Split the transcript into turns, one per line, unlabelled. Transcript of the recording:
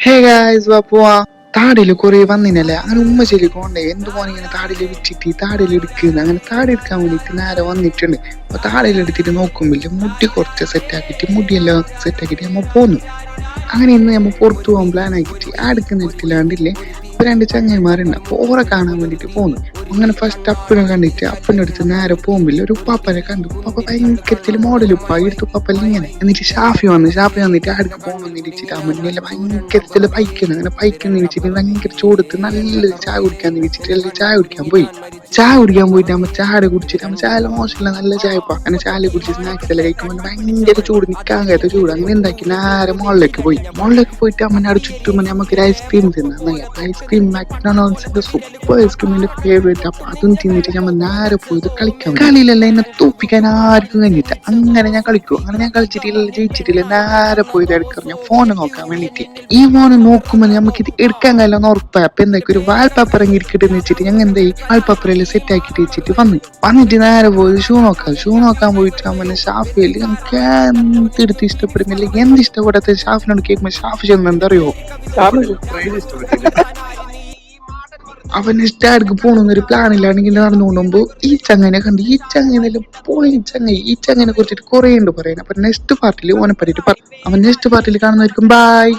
Hey guys വാ പോവാ. താടിയിൽ കുറെ വന്നിനല്ലേ, അങ്ങനെ ഉമ്മശ്ശേരി പോണ്ടേ എന്തുപോലെ ഇങ്ങനെ താടിയിൽ വിറ്റിട്ട് താടിയിൽ എടുക്കുന്നത്, അങ്ങനെ താടി എടുക്കാൻ വേണ്ടിട്ട് നേരെ വന്നിട്ടുണ്ട്. അപ്പൊ താടിയിൽ എടുത്തിട്ട് നോക്കുമ്പില്ല മുടി കുറച്ച് സെറ്റാക്കിയിട്ട് മുടിയെല്ലാം സെറ്റാക്കിയിട്ട് നമ്മ പോന്നു. അങ്ങനെ ഇന്ന് നമ്മൾ പുറത്തു പോകാൻ പ്ലാൻ ആക്കിയിട്ട് അടുക്കുന്ന എടുത്തില്ലാണ്ടില്ലേ രണ്ട് ചങ്ങന്മാരുണ്ട്. അപ്പൊ ഓറെ കാണാൻ വേണ്ടിട്ട് പോന്നു. അങ്ങനെ ഫസ്റ്റ് അപ്പനെ കണ്ടിട്ട് അപ്പൻ്റെ അടുത്ത് നേരെ പോകുമ്പില്ല ഒരു ഉപ്പാപ്പനെ കണ്ടു. ഉപ്പാപ്പ ഭയങ്കരത്തിൽ മോഡൽ ഉപ്പ എടുത്ത് ഉപ്പാപ്പല്ല ഇങ്ങനെ. എന്നിട്ട് ഷാഫി വന്നിട്ട് അടുക്ക് പോകണമെന്ന് ഇരിച്ചിട്ട് അമ്മനെല്ലാം ഭയങ്കരത്തിൽ ബൈക്കണം. അങ്ങനെ ബൈക്കെന്ന് വെച്ചിട്ട് ഭയങ്കര ചൂടത്ത് നല്ല ചായ കുടിക്കാന്ന് വെച്ചിട്ട് എല്ലാം ചായ കുടിക്കാൻ പോയിട്ട് അമ്മ ചായ കുടിച്ചിട്ട് അമ്മ ചായ മോശമില്ല നല്ല ചായ ഇപ്പൊ അങ്ങനെ ചായ കുടിച്ച് സ്നാക്സ് എല്ലാം കഴിക്കുമ്പോൾ ഭയങ്കര ചൂട്, നിൽക്കാൻ കഴിയാത്ത ചൂട്. അങ്ങനെ എന്താക്കി നേരെ മുകളിലേക്ക് പോയിട്ട് അമ്മനെ അവിടെ ചുറ്റും നമുക്കൊരു ഐസ്ക്രീം തിന്നാ. ഐസ്ക്രീം മാക്ഡൊണാൾഡ്സിന്റെ സൂപ്പർ ഐസ്ക്രീമിന്റെ ഫേവറേറ്റ്. അപ്പൊ അതും തിന്നിട്ട് നമ്മൾ നേരെ പോയത് കളിക്കാൻ. കളിയിലല്ല എന്നെ തോപ്പിക്കാൻ ആർക്കും കഴിഞ്ഞിട്ട് അങ്ങനെ ഞാൻ കളിക്കും. അങ്ങനെ ഞാൻ കളിച്ചിട്ടില്ല, ജയിച്ചിട്ടില്ല. നേരെ പോയത് എടുക്കാം ഞാൻ ഫോണ് നോക്കാൻ വേണ്ടിട്ട്. ഈ ഫോണ് നോക്കുമ്പോൾ നമുക്ക് ഇത് എടുക്കാൻ കഴിയില്ല ഉറപ്പായി. അപ്പൊ എന്താക്കി ഒരു വാൾപേപ്പർ ഇരിക്കട്ടെന്ന് വെച്ചിട്ട് ഞങ്ങൾ എന്തായി വാൾപേപ്പറെല്ലാം സെറ്റ് ആക്കിയിട്ട് വെച്ചിട്ട് വന്നിട്ട് നേരെ പോയി ഷൂ നോക്കാൻ പോയിട്ട് അമ്മനെ ഷാഫിയിൽ നമുക്ക് എന്തെടുത്ത് ഇഷ്ടപ്പെടുന്നില്ല, എന്ത് ഇഷ്ടപ്പെടാത്ത ഷാഫിനോട് കേൾക്കുമ്പോൾ ഷാഫ് ചെന്ന് എന്തറിയോ അവൻ ഇഷ്ടർക്ക് പോണെന്നൊരു പ്ലാനില്ലാണെങ്കിൽ നടന്നുകൊണ്ടുമ്പോ ഈ ചങ്ങനെ കണ്ട് ഈ ചങ്ങനെല്ലാം പോയി ഈ ചങ്ങനെ കുറിച്ചിട്ട് കുറെ ഉണ്ട് പറയാൻ. അപ്പൊ നെക്സ്റ്റ് പാർട്ടിൽ ഓനെ പറ്റിട്ട് അവൻ നെക്സ്റ്റ് പാർട്ടിൽ കാണുന്നതായിരിക്കും. ബൈ.